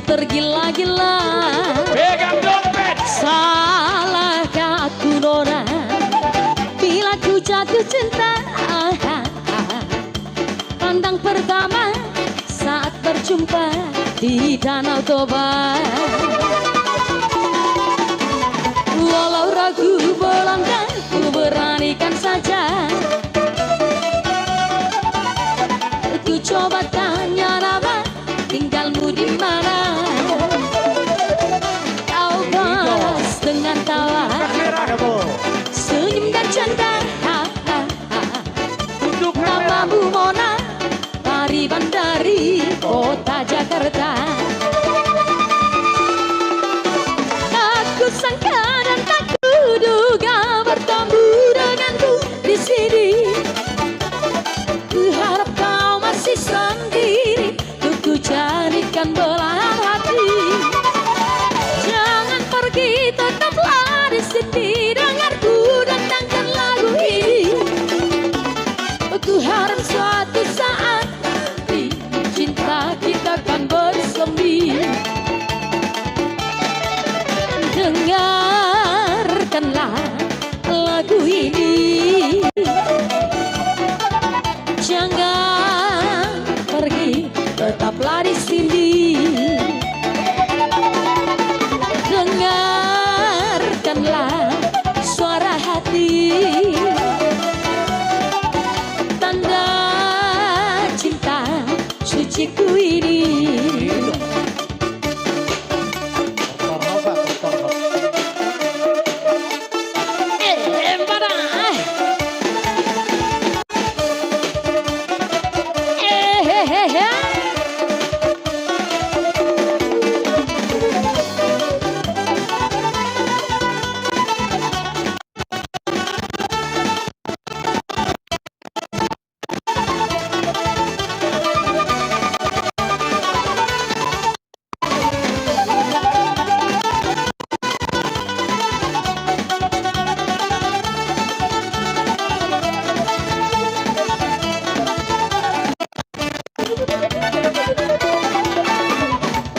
tergila-gila. Pegang dompet. Salahkah aku Nora bila ku jatuh cinta? Pandang pertama saat berjumpa di Danau Toba. Walau ragu melangkah, ku beranikan saja. Ku coba tanya nama, tinggalmu di mana? Kau balas dengan tawa, senyum dan canda. Namamu Mona, Pariban dari kota Jakarta. Aku sangka dan tak kuduga bertemu denganku di sini. Ku harap kau masih sendiri, untuk ku jadikan belahan hati. Jangan pergi, tetaplah di sini, dengarku datangkan lagu ini. Ku harap suatu saat nanti cinta kita akan bersemi. Dengarkanlah lagu ini. Jangan pergi, tetaplah di sini. Dengarkanlah suara hati, tanda cinta suciku ini.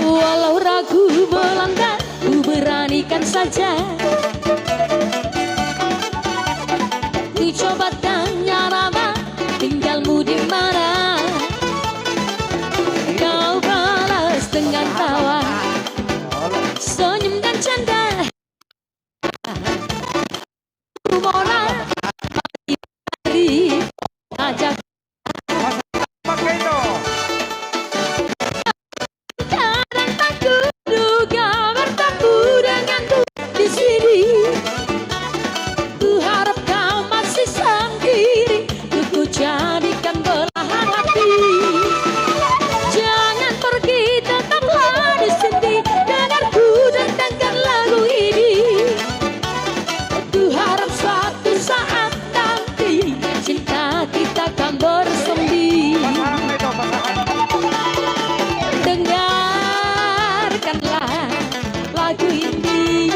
Walau ragu melangkah, ku beranikan saja. Ku coba tanya nama, tinggalmu di mana? Kau balas dengan tawa, senyum dan canda. Mona, dari ajak. Jadikan belahan hati. Jangan pergi, tetaplah di sini, dengarku datangkan lagu ini. Ku harap suatu saat nanti cinta kita akan bersemi. Dengarkanlah lagu ini.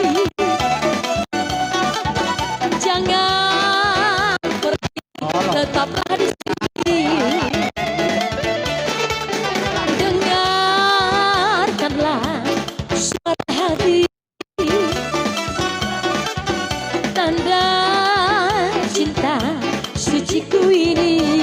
Jangan pergi, tetaplah di sini. Dengarkanlah suara hati, tanda cinta suciku ini.